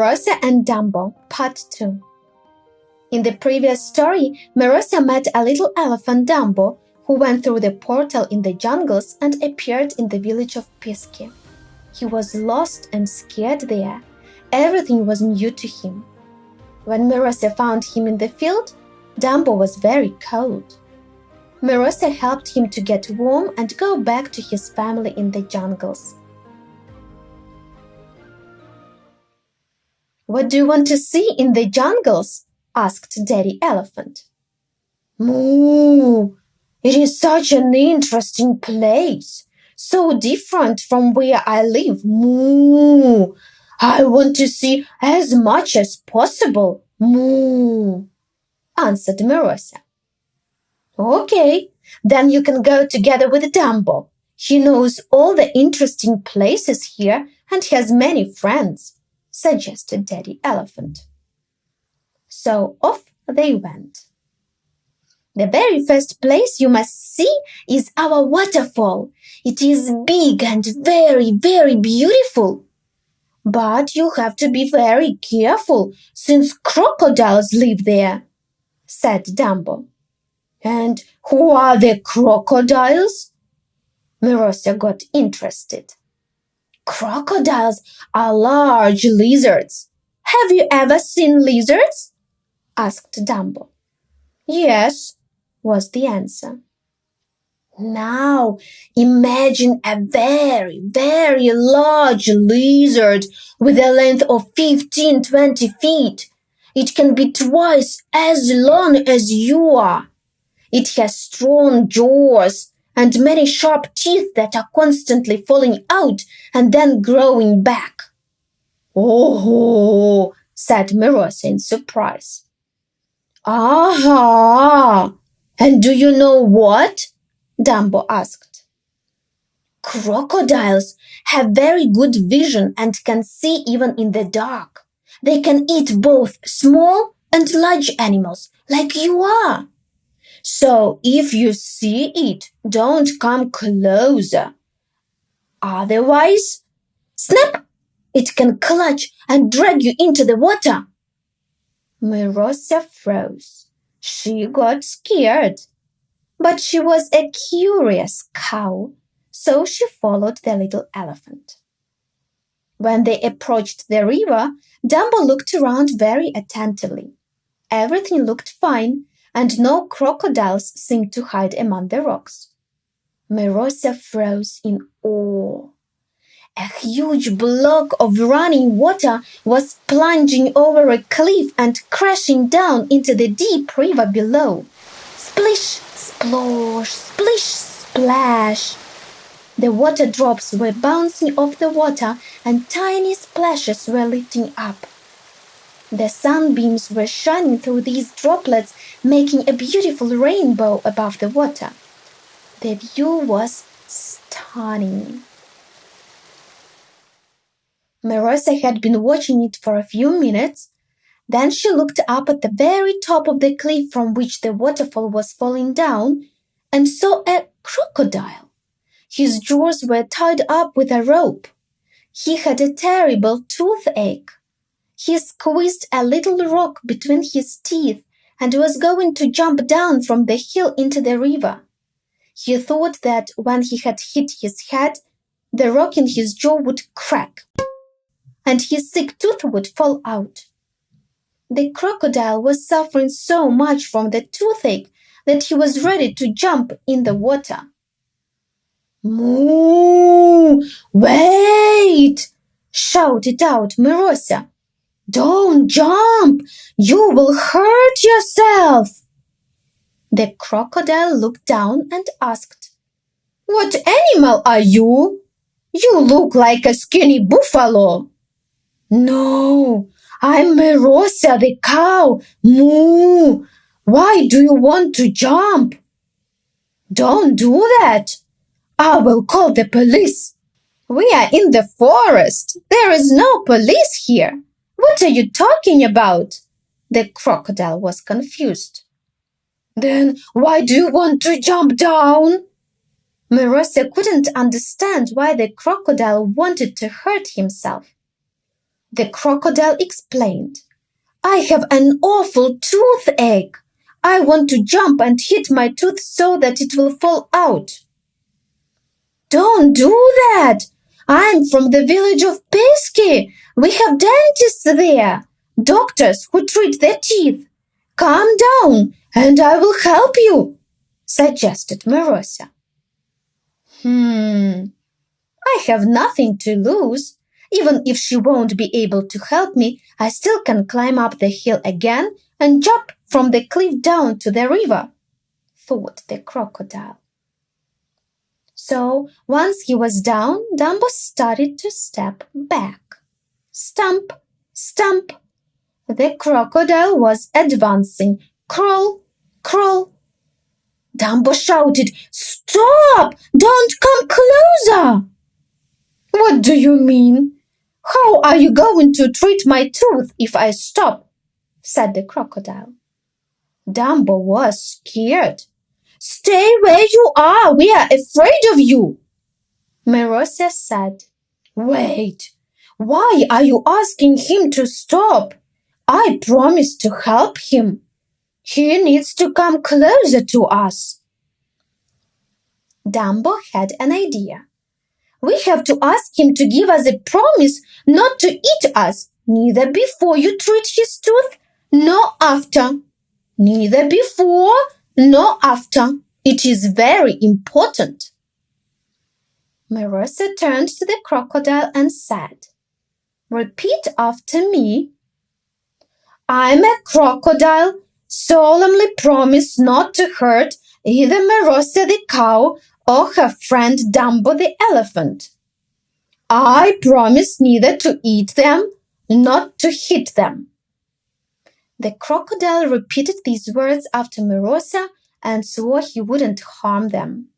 Myrosia and Dambo, Part 2. In the previous story, Myrosia met a little elephant Dambo who went through the portal in the jungles and appeared in the village of Pisky. He was lost and scared there. Everything was new to him. When Myrosia found him in the field, Dambo was very cold. Myrosia helped him to get warm and go back to his family in the jungles. "What do you want to see in the jungles?" asked Daddy Elephant. "Moo! It is such an interesting place, so different from where I live. Moo! I want to see as much as possible. Moo!" answered Myrosia. "Okay, then you can go together with Dambo. He knows all the interesting places here and has many friends," suggested Daddy Elephant. So off they went. "The very first place you must see is our waterfall. It is big and very, very beautiful. But you have to be very careful since crocodiles live there," said Dambo. "And who are the crocodiles?" Myrosia got interested. "Crocodiles are large lizards. Have you ever seen lizards?" asked Dambo. "Yes," was the answer. "Now imagine a very, very large lizard with a length of 15-20 feet. It can be twice as long as you are. It has strong jaws and many sharp teeth that are constantly falling out and then growing back." "Oh," said Myrosia in surprise. "Aha! And do you know what?" Dambo asked. "Crocodiles have very good vision and can see even in the dark. They can eat both small and large animals, like you are. So if you see it, don't come closer. Otherwise, snap! It can clutch and drag you into the water." Myrosia froze. She got scared. But she was a curious cow, so she followed the little elephant. When they approached the river, Dambo looked around very attentively. Everything looked fine, and no crocodiles seemed to hide among the rocks. Myrosia froze in awe. A huge block of running water was plunging over a cliff and crashing down into the deep river below. Splish, splosh, splish, splash. The water drops were bouncing off the water and tiny splashes were lifting up. The sunbeams were shining through these droplets, making a beautiful rainbow above the water. The view was stunning. Myrosia had been watching it for a few minutes. Then she looked up at the very top of the cliff from which the waterfall was falling down and saw a crocodile. His jaws were tied up with a rope. He had a terrible toothache. He squeezed a little rock between his teeth and was going to jump down from the hill into the river. He thought that when he had hit his head, the rock in his jaw would crack and his sick tooth would fall out. The crocodile was suffering so much from the toothache that he was ready to jump in the water. "Moo! Wait!" shouted out Myrosia. "Don't jump! You will hurt yourself!" The crocodile looked down and asked, "What animal are you? You look like a skinny buffalo." "No, I'm Myrosia the cow. Moo! Why do you want to jump?" "Don't do that. I will call the police." "We are in the forest. There is no police here. What are you talking about?" The crocodile was confused. "Then why do you want to jump down?" Myrosia couldn't understand why the crocodile wanted to hurt himself. The crocodile explained. I have an awful toothache. I want to jump and hit my tooth so that it will fall out. Don't do that. I'm from the village of Pesky. We have dentists there, doctors who treat their teeth. Calm down and I will help you, suggested Myrosia. I have nothing to lose. Even if she won't be able to help me, I still can climb up the hill again and jump from the cliff down to the river, thought the crocodile. So once he was down, Dambo started to step back. Stump, stump. The crocodile was advancing. Crawl, crawl. Dambo shouted, Stop! Don't come closer! What do you mean? How are you going to treat my tooth if I stop? Said the crocodile. Dambo was scared. Stay where you are. We are afraid of you. Myrosia said. Wait, why are you asking him to stop? I promised to help him. He needs to come closer to us. Dambo had an idea. We have to ask him to give us a promise not to eat us, neither before you treat his tooth, nor after. Neither before nor after. It is very important. Myrosia turned to the crocodile and said, Repeat after me. I'm a crocodile, solemnly promise not to hurt either Myrosia the cow or her friend Dambo the elephant. I promise neither to eat them, not to hit them. The crocodile repeated these words after Myrosia and swore he wouldn't harm them.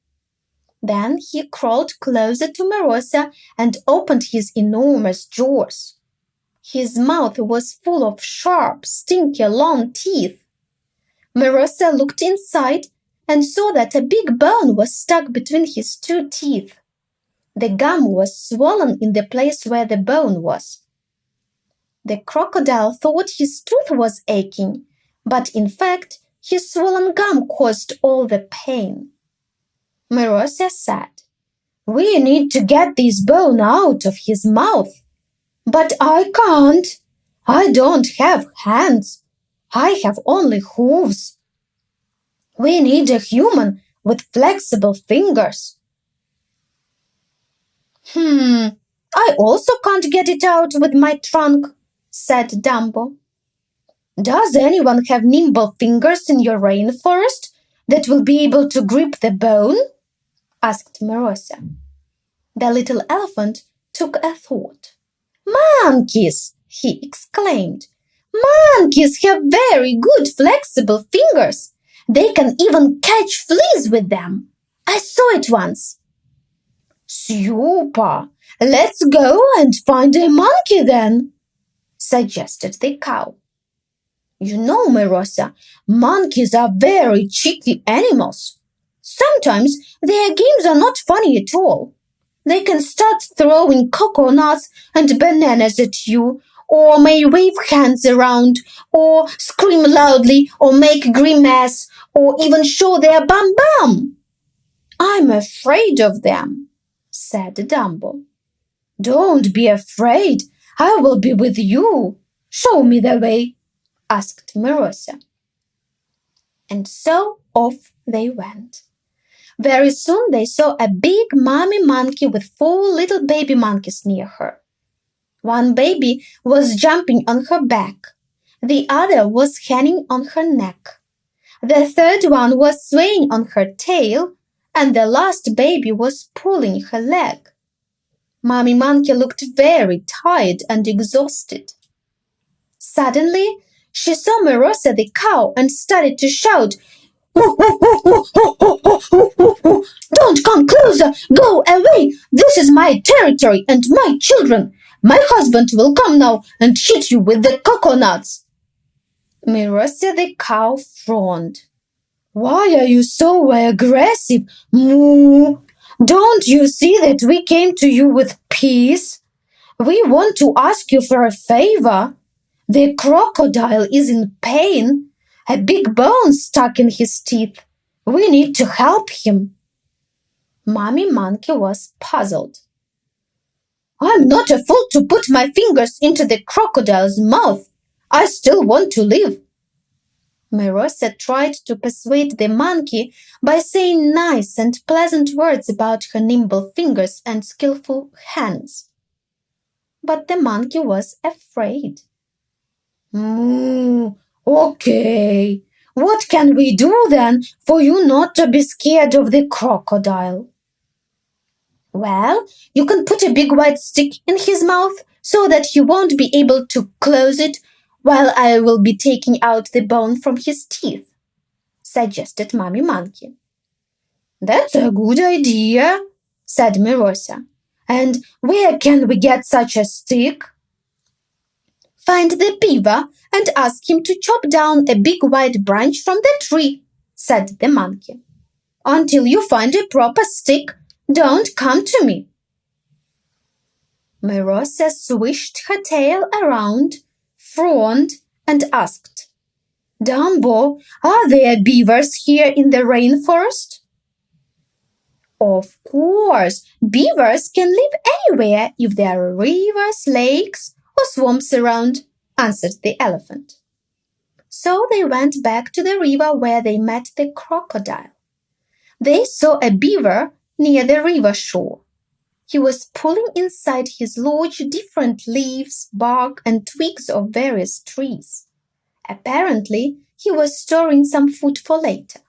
Then he crawled closer to Myrosia and opened his enormous jaws. His mouth was full of sharp, stinky, long teeth. Myrosia looked inside and saw that a big bone was stuck between his two teeth. The gum was swollen in the place where the bone was. The crocodile thought his tooth was aching, but in fact, his swollen gum caused all the pain. Myrosia said, We need to get this bone out of his mouth. But I can't. I don't have hands. I have only hooves. We need a human with flexible fingers. I also can't get it out with my trunk, said Dambo. Does anyone have nimble fingers in your rainforest that will be able to grip the bone? Asked Myrosia. The little elephant took a thought. Monkeys, he exclaimed. Monkeys have very good flexible fingers. They can even catch fleas with them. I saw it once. Super! Let's go and find a monkey then, suggested the cow. You know, Myrosia, monkeys are very cheeky animals. Sometimes their games are not funny at all. They can start throwing coconuts and bananas at you, or may wave hands around, or scream loudly, or make grimace, or even show their bum-bum. I'm afraid of them, said Dambo. Don't be afraid. I will be with you. Show me the way, asked Myrosia. And so off they went. Very soon they saw a big mommy monkey with 4 little baby monkeys near her. One baby was jumping on her back. The other was hanging on her neck. The third one was swaying on her tail, and the last baby was pulling her leg. Mommy monkey looked very tired and exhausted. Suddenly, she saw Myrosia the cow and started to shout, Don't come closer! Go away! This is my territory and my children! My husband will come now and hit you with the coconuts! Myrosia the cow frowned. Why are you so aggressive? Moo! Don't you see that we came to you with peace? We want to ask you for a favor. The crocodile is in pain. A big bone stuck in his teeth. We need to help him." Mommy Monkey was puzzled. "I'm not a fool to put my fingers into the crocodile's mouth. I still want to live." Myrosia tried to persuade the monkey by saying nice and pleasant words about her nimble fingers and skillful hands. But the monkey was afraid. Okay. What can we do then for you not to be scared of the crocodile?" "Well, you can put a big white stick in his mouth so that he won't be able to close it while I will be taking out the bone from his teeth," suggested Mommy Monkey. "That's a good idea," said Myrosia. "And where can we get such a stick?" "Find the beaver and ask him to chop down a big white branch from the tree," said the monkey. "Until you find a proper stick, don't come to me." Myrosia swished her tail around, frowned, and asked, "Dambo, are there beavers here in the rainforest?" "Of course, beavers can live anywhere if there are rivers, lakes, or swamps around," answered the elephant. So they went back to the river where they met the crocodile. They saw a beaver near the river shore. He was pulling inside his lodge different leaves, bark, and twigs of various trees. Apparently, he was storing some food for later.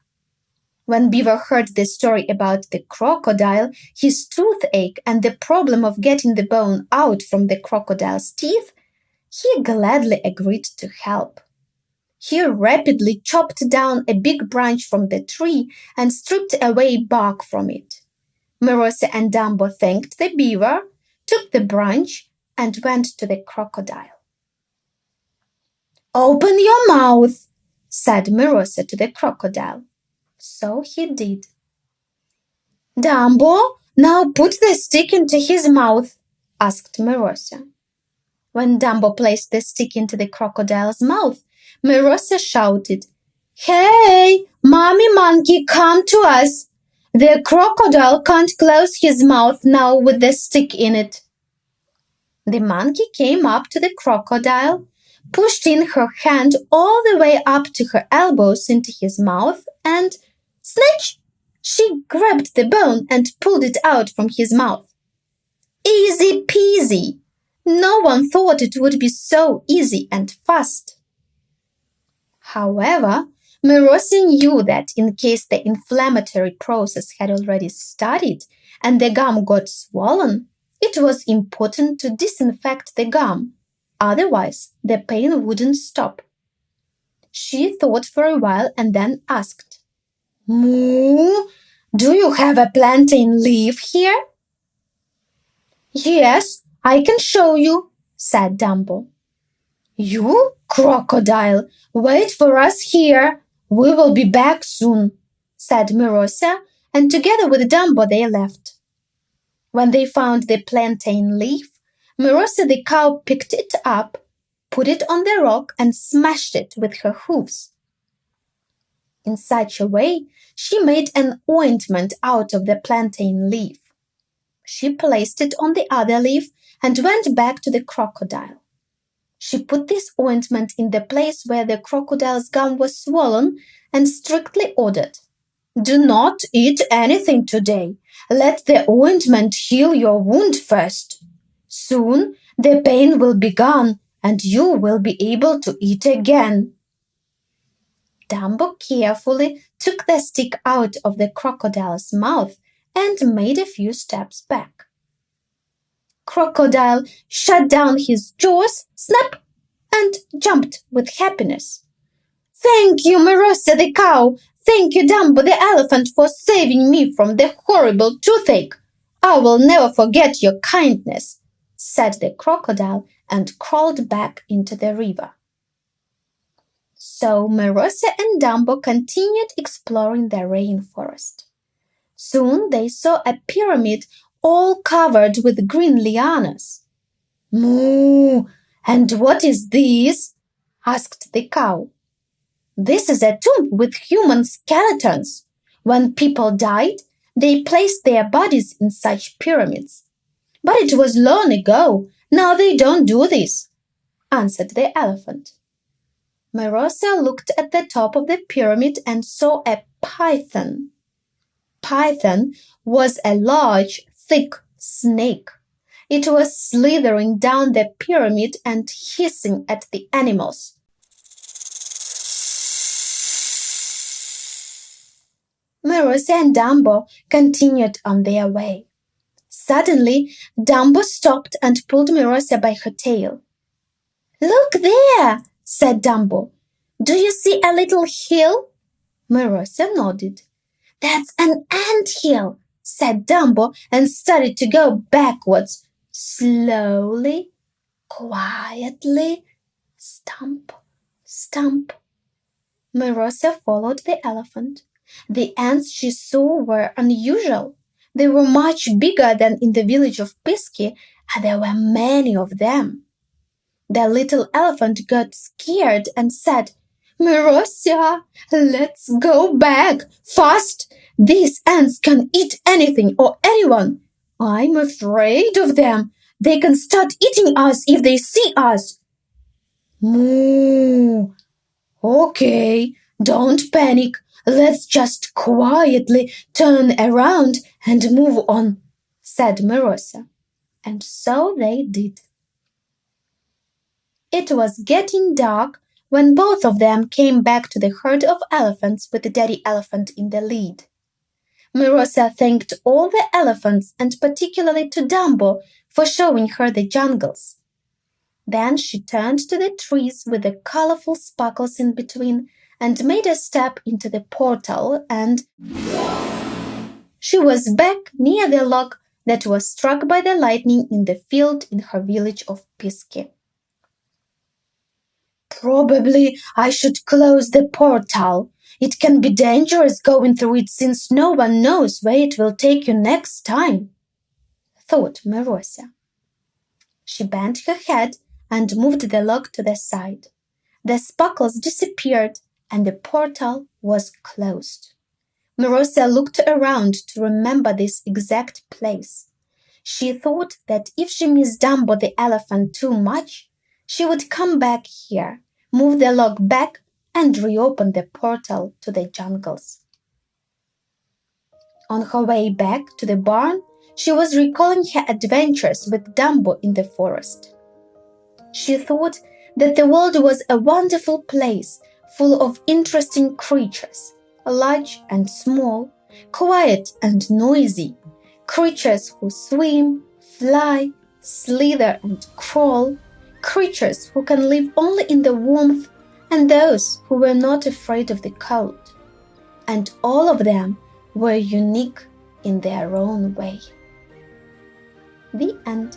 When Beaver heard the story about the crocodile, his toothache, and the problem of getting the bone out from the crocodile's teeth, he gladly agreed to help. He rapidly chopped down a big branch from the tree and stripped away bark from it. Myrosia and Dambo thanked the beaver, took the branch, and went to the crocodile. "Open your mouth," said Myrosia to the crocodile. So he did. "Dambo, now put the stick into his mouth," asked Myrosia. When Dambo placed the stick into the crocodile's mouth, Myrosia shouted, "Hey, Mommy Monkey, come to us! The crocodile can't close his mouth now with the stick in it." The monkey came up to the crocodile, pushed in her hand all the way up to her elbows into his mouth, and snatch! She grabbed the bone and pulled it out from his mouth. Easy peasy! No one thought it would be so easy and fast. However, Myrosia knew that in case the inflammatory process had already started and the gum got swollen, it was important to disinfect the gum. Otherwise, the pain wouldn't stop. She thought for a while and then asked, "Moo, do you have a plantain leaf here?" "Yes, I can show you," said Dambo. "You, crocodile, wait for us here. We will be back soon," said Myrosia, and together with Dambo they left. When they found the plantain leaf, Myrosia the cow picked it up, put it on the rock, and smashed it with her hoofs. In such a way, she made an ointment out of the plantain leaf. She placed it on the other leaf and went back to the crocodile. She put this ointment in the place where the crocodile's gum was swollen and strictly ordered, "Do not eat anything today. Let the ointment heal your wound first. Soon the pain will be gone and you will be able to eat again." Dambo carefully took the stick out of the crocodile's mouth and made a few steps back. Crocodile shut down his jaws, snap, and jumped with happiness. "Thank you, Myrosia the cow. Thank you, Dambo the elephant, for saving me from the horrible toothache. I will never forget your kindness," said the crocodile and crawled back into the river. So Myrosia and Dambo continued exploring the rainforest. Soon they saw a pyramid all covered with green lianas. Moo! And what is this? Asked the cow. This is a tomb with human skeletons. When people died, they placed their bodies in such pyramids. But it was long ago. Now they don't do this, answered the elephant. Myrosia looked at the top of the pyramid and saw a python. Python was a large, thick snake. It was slithering down the pyramid and hissing at the animals. Myrosia and Dambo continued on their way. Suddenly, Dambo stopped and pulled Myrosia by her tail. "Look there!" said Dambo. "Do you see a little hill?" Myrosia nodded. "That's an ant hill," said Dambo and started to go backwards. Slowly, quietly, stump, stump. Myrosia followed the elephant. The ants she saw were unusual. They were much bigger than in the village of Pisky, and there were many of them. The little elephant got scared and said, "Myrosia, let's go back, fast! These ants can eat anything or anyone. I'm afraid of them. They can start eating us if they see us." "Moo! Okay, don't panic. Let's just quietly turn around and move on," said Myrosia. And so they did. It was getting dark when both of them came back to the herd of elephants with the daddy elephant in the lead. Myrosia thanked all the elephants and particularly to Dambo for showing her the jungles. Then she turned to the trees with the colorful sparkles in between and made a step into the portal, and she was back near the log that was struck by the lightning in the field in her village of Pisky. "Probably I should close the portal. It can be dangerous going through it since no one knows where it will take you next time," thought Myrosia. She bent her head and moved the log to the side. The sparkles disappeared and the portal was closed. Myrosia looked around to remember this exact place. She thought that if she missed Dambo the elephant too much, she would come back here, move the log back, and reopen the portal to the jungles. On her way back to the barn, she was recalling her adventures with Dambo in the forest. She thought that the world was a wonderful place full of interesting creatures, large and small, quiet and noisy, creatures who swim, fly, slither and crawl, creatures who can live only in the warmth, and those who were not afraid of the cold. And all of them were unique in their own way. The end.